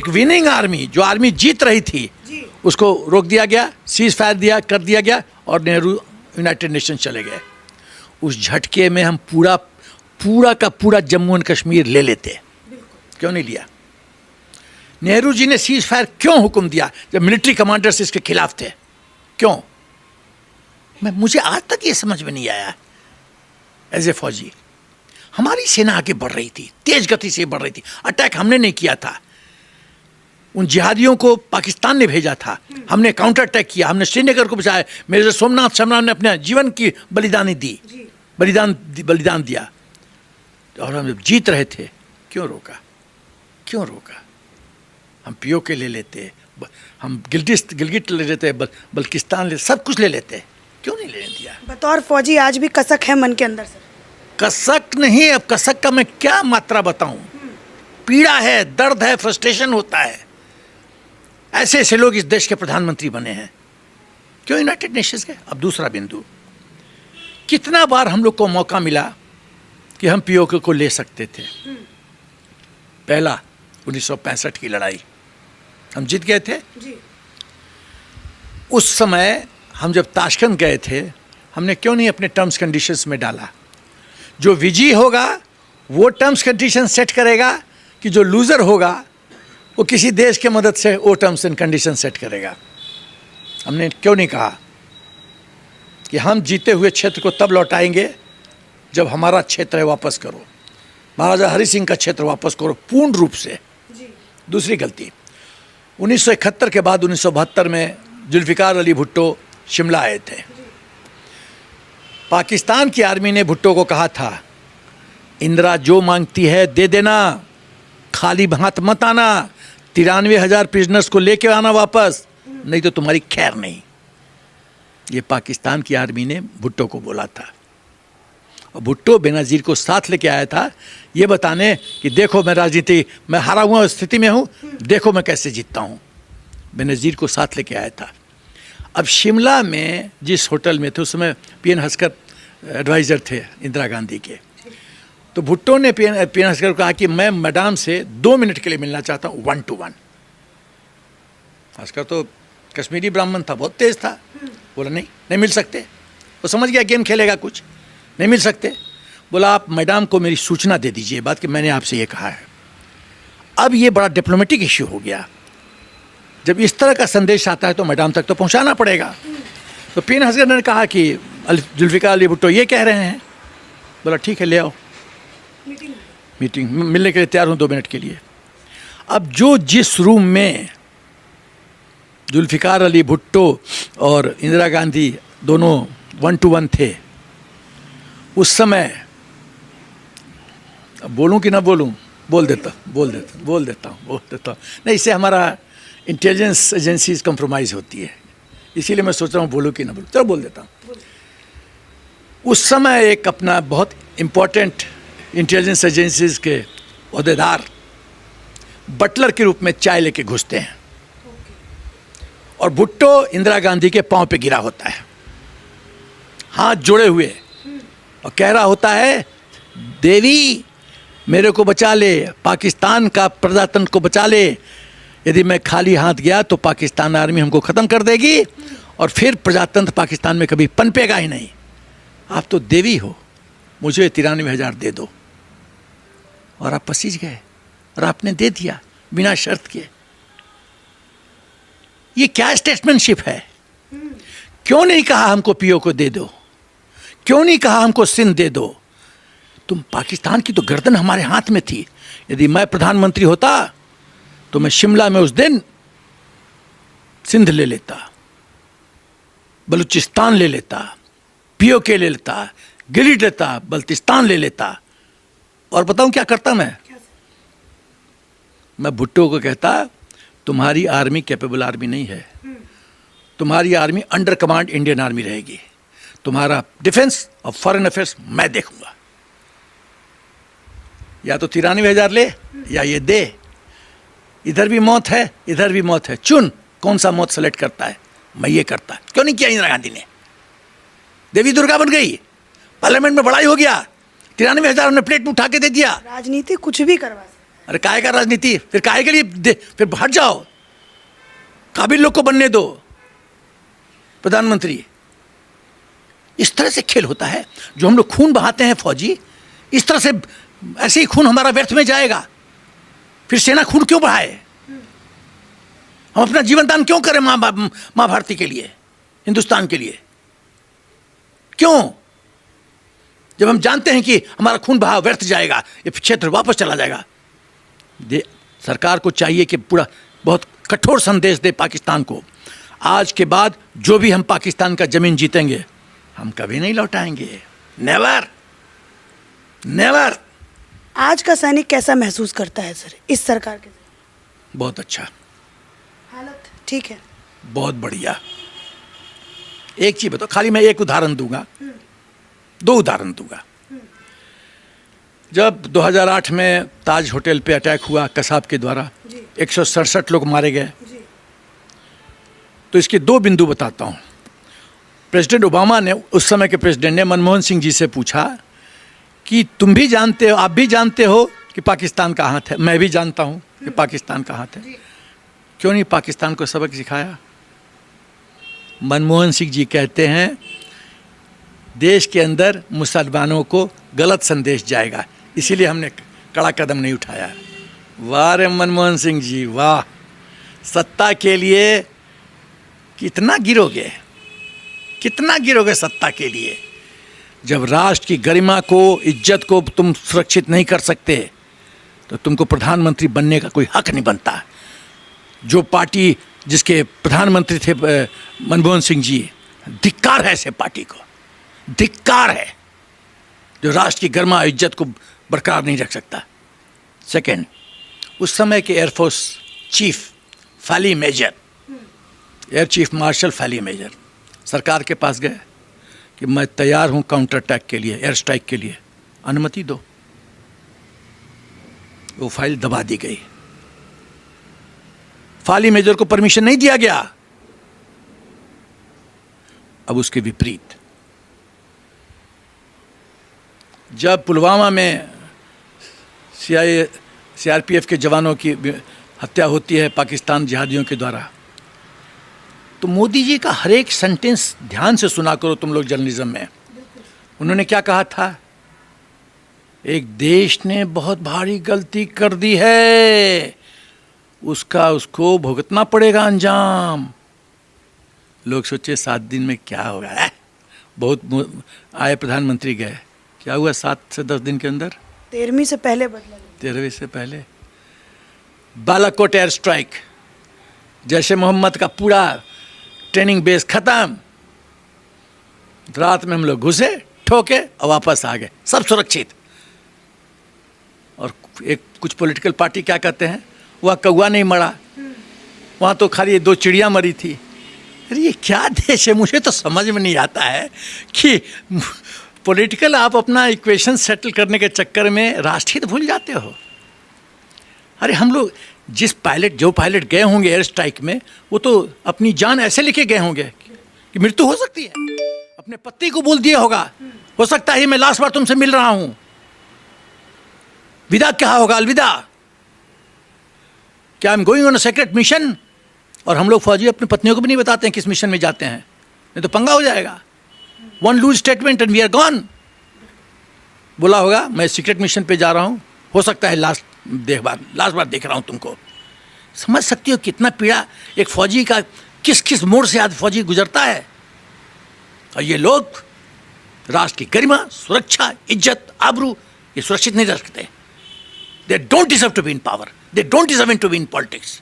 Winning army, जो army जीत रही थी, उसको रोक दिया गया, सीज फायर कर दिया गया और नेहरू यूनाइटेड नेशन चले गए। उस झटके में हम पूरा का पूरा जम्मू एंड कश्मीर ले लेते, क्यों नहीं लिया? नेहरू जी ने सीज फायर क्यों हुक्म दिया जब मिलिट्री कमांडर्स इसके खिलाफ थे? क्यों? मुझे आज तक ये समझ में नहीं आया। एज ए फौजी हमारी सेना आगे बढ़ रही थी, तेज गति से बढ़ रही थी। अटैक हमने नहीं किया था, उन जिहादियों को पाकिस्तान ने भेजा था, हमने काउंटर अटैक किया, हमने श्रीनगर को बचाया। मेजर सोमनाथ शर्मा ने अपने जीवन की बलिदान दिया और हम जब जीत रहे थे क्यों रोका? हम पीओके ले लेते, हम गिलगिट ले लेते, बल्किस्तान ले, सब कुछ ले लेते, क्यों नहीं लेने दिया? बतौर फौजी आज भी कसक है मन के अंदर सर? कसक नहीं, अब कसक का मैं क्या मात्रा बताऊं? पीड़ा है, दर्द है, फ्रस्ट्रेशन होता है। ऐसे ऐसे लोग इस देश के प्रधानमंत्री बने हैं, क्यों यूनाइटेड नेशंस के? अब दूसरा बिंदु, कितना बार हम लोग को मौका मिला कि हम पीओके को ले सकते थे। पहला 1965 की लड़ाई हम जीत गए थे जी। उस समय हम जब ताशकंद गए थे, हमने क्यों नहीं अपने टर्म्स कंडीशंस में डाला? जो विजयी होगा वो टर्म्स कंडीशन सेट करेगा कि जो लूज़र होगा वो किसी देश के मदद से वो टर्म्स एंड कंडीशन सेट करेगा। हमने क्यों नहीं कहा कि हम जीते हुए क्षेत्र को तब लौटाएंगे जब हमारा क्षेत्र है वापस करो, महाराजा हरि सिंह का क्षेत्र वापस करो पूर्ण रूप से जी। दूसरी गलती, 1971 के बाद 1972 में जुल्फिकार अली भुट्टो शिमला आए थे। पाकिस्तान की आर्मी ने भुट्टो को कहा था, इंदिरा जो मांगती है दे देना, खाली हाथ मत आना, 93,000 प्रिजनर्स को लेके आना वापस, नहीं तो तुम्हारी खैर नहीं। ये पाकिस्तान की आर्मी ने भुट्टो को बोला था और भुट्टो बेनज़ीर को साथ लेके आया था ये बताने कि देखो मैं राजनीति मैं हारा हुआ स्थिति में हूँ, देखो मैं कैसे जीतता हूँ। बेनज़ीर को साथ लेके आया था। अब शिमला में जिस होटल में थे, उस समय पीएन हस्कर एडवाइज़र थे इंदिरा गांधी के, तो भुट्टो ने पीएन हस्कर को कहा कि मैं मैडम से 2 मिनट के लिए मिलना चाहता हूँ 1 to 1। हस्कर तो कश्मीरी ब्राह्मण था, बहुत तेज था, बोला नहीं मिल सकते। वो समझ गया गेम खेलेगा कुछ, नहीं मिल सकते। बोला आप मैडम को मेरी सूचना दे दीजिए बात कि मैंने आपसे ये कहा है। अब ये बड़ा डिप्लोमेटिक इश्यू हो गया। जब इस तरह का संदेश आता है तो मैडम तक तो पहुंचाना पड़ेगा। तो पीएन हस्कर ने कहा कि जुल्फिकार अली भुट्टो ये कह रहे हैं। बोला ठीक है ले आओ, मीटिंग मिलने के लिए तैयार हूँ 2 मिनट के लिए। अब जिस रूम में जुल्फिकार अली भुट्टो और इंदिरा गांधी दोनों 1 to 1 थे, उस समय, अब बोलूं कि ना बोलूं? बोल देता हूँ नहीं, इससे हमारा इंटेलिजेंस एजेंसीज कंप्रोमाइज़ होती है, इसीलिए मैं सोच रहा हूँ बोलूं कि ना बोलूं। चलो बोल देता हूँ। उस समय एक अपना बहुत इम्पोर्टेंट इंटेलिजेंस एजेंसीज के ओहदेदार बटलर के रूप में चाय लेके घुसते हैं और भुट्टो इंदिरा गांधी के पांव पे गिरा होता है, हाथ जोड़े हुए, और कह रहा होता है देवी मेरे को बचा ले, पाकिस्तान का प्रजातंत्र को बचा ले, यदि मैं खाली हाथ गया तो पाकिस्तान आर्मी हमको ख़त्म कर देगी और फिर प्रजातंत्र पाकिस्तान में कभी पनपेगा ही नहीं। आप तो देवी हो, मुझे 93,000 दे दो। और आप पसीज गए और आपने दे दिया बिना शर्त के। ये क्या स्टेटमेंटशिप है? क्यों नहीं कहा हमको पीओ को दे दो? क्यों नहीं कहा हमको सिंध दे दो? तुम पाकिस्तान की तो गर्दन हमारे हाथ में थी। यदि मैं प्रधानमंत्री होता तो मैं शिमला में उस दिन सिंध ले लेता, बलूचिस्तान ले लेता, पीओके ले लेता, गिरिड लेता, बल्तिस्तान ले लेता। और बताऊं क्या करता मैं भुट्टो को कहता तुम्हारी आर्मी कैपेबल आर्मी नहीं है, तुम्हारी army under command Indian army रहेगी, तुम्हारा डिफेंस और फॉरेन अफेयर्स मैं देखूंगा। या तो 93,000 ले या ये दे, इधर भी मौत है इधर भी मौत है, चुन कौन सा मौत सेलेक्ट करता है। मैं ये करता। क्यों नहीं किया इंदिरा गांधी ने? देवी दुर्गा बन गई, पार्लियामेंट में बड़ाई हो गया, 93,000 हमने प्लेट में उठा के दे दिया। राजनीति कुछ भी करवा सकता है। अरे काहे का राजनीति, फिर काहे के लिए फिर हट जाओ, काबिल लोग को बनने दो प्रधानमंत्री। इस तरह से खेल होता है। जो हम लोग खून बहाते हैं फौजी, इस तरह से ऐसे ही खून हमारा व्यर्थ में जाएगा। फिर सेना खून क्यों बढ़ाए? हम अपना जीवन दान क्यों करें मां भारती के लिए, हिंदुस्तान के लिए? क्यों? जब हम जानते हैं कि हमारा खून बहाव व्यर्थ जाएगा, ये क्षेत्र वापस चला जाएगा। सरकार को चाहिए कि पूरा बहुत कठोर संदेश दे पाकिस्तान को, आज के बाद जो भी हम पाकिस्तान का जमीन जीतेंगे हम कभी नहीं लौटाएंगे। Never never. आज का सैनिक कैसा महसूस करता है सर इस सरकार के? बहुत अच्छा, हालत ठीक है, बहुत बढ़िया। एक चीज बताओ, खाली मैं एक उदाहरण दूंगा, दो उदाहरण दूंगा। जब 2008 में ताज होटल पे अटैक हुआ कसाब के द्वारा, 167 लोग मारे गए, तो इसके दो बिंदु बताता हूं। प्रेसिडेंट ओबामा ने, उस समय के प्रेसिडेंट ने मनमोहन सिंह जी से पूछा कि तुम भी जानते हो, आप भी जानते हो कि पाकिस्तान का हाथ है, मैं भी जानता हूं कि पाकिस्तान का हाथ है, क्यों नहीं पाकिस्तान को सबक सिखाया? मनमोहन सिंह जी कहते हैं देश के अंदर मुसलमानों को गलत संदेश जाएगा, इसीलिए हमने कड़ा कदम नहीं उठाया। वाह रे मनमोहन सिंह जी वाह, सत्ता के लिए कितना गिरोगे, कितना गिरोगे सत्ता के लिए। जब राष्ट्र की गरिमा को, इज्जत को तुम सुरक्षित नहीं कर सकते तो तुमको प्रधानमंत्री बनने का कोई हक नहीं बनता। जो पार्टी जिसके प्रधानमंत्री थे मनमोहन सिंह जी, धिक्कार है ऐसे पार्टी को, धिक्कार है जो राष्ट्र की गरिमा इज्जत को बरकरार नहीं रख सकता। सेकंड, उस समय के एयरफोर्स चीफ फैली मेजर, एयर चीफ मार्शल फैली मेजर सरकार के पास गए कि मैं तैयार हूं काउंटर अटैक के लिए, एयर स्ट्राइक के लिए, अनुमति दो। वो फाइल दबा दी गई, फाली मेजर को परमिशन नहीं दिया गया। अब उसके विपरीत जब पुलवामा में सीआरपीएफ के जवानों की हत्या होती है पाकिस्तान जिहादियों के द्वारा, तो मोदी जी का हर एक सेंटेंस ध्यान से सुना करो तुम लोग जर्नलिज्म में। उन्होंने क्या कहा था? एक देश ने बहुत भारी गलती कर दी है, उसको भुगतना पड़ेगा अंजाम। लोग सोचे 7 दिन में क्या होगा, बहुत आए प्रधानमंत्री गए, क्या हुआ 7 से 10 दिन के अंदर? 13वीं से पहले बदला, 13वीं से पहले बालाकोट एयर स्ट्राइक, जैसे मोहम्मद का पूरा ट्रेनिंग बेस खत्म, रात में हम लोग घुसे, ठोके और वापस आ गए, सब सुरक्षित। और एक कुछ पॉलिटिकल पार्टी क्या कहते हैं, वह कौवा नहीं मरा, वहाँ तो खाली 2 चिड़िया मरी थी। अरे ये क्या देश है? मुझे तो समझ में नहीं आता है कि पॉलिटिकल आप अपना इक्वेशन सेटल करने के चक्कर में राष्ट्रहित भूल जाते हो। अरे हम लोग जो पायलट गए होंगे एयर स्ट्राइक में, वो तो अपनी जान ऐसे लेके गए होंगे कि मृत्यु हो सकती है। अपने पति को बोल दिया होगा, हो सकता है मैं लास्ट बार तुमसे मिल रहा हूं, विदा क्या होगा, अलविदा, क्या I am going on a secret mission. और हम लोग फौजी अपनी पत्नियों को भी नहीं बताते हैं किस मिशन में जाते हैं, नहीं तो पंगा हो जाएगा। One loose statement and we are gone. बोला होगा मैं सीक्रेट मिशन पे जा रहा हूं, हो सकता है लास्ट बार देख रहा हूं तुमको। समझ सकती हो कितना पीड़ा एक फौजी का, किस किस मोड़ से आज फौजी गुजरता है। और ये लोग राष्ट्र की गरिमा, सुरक्षा, इज्जत, आबरू ये सुरक्षित नहीं रख सकते। They don't deserve to be in power, they don't deserve to be in politics.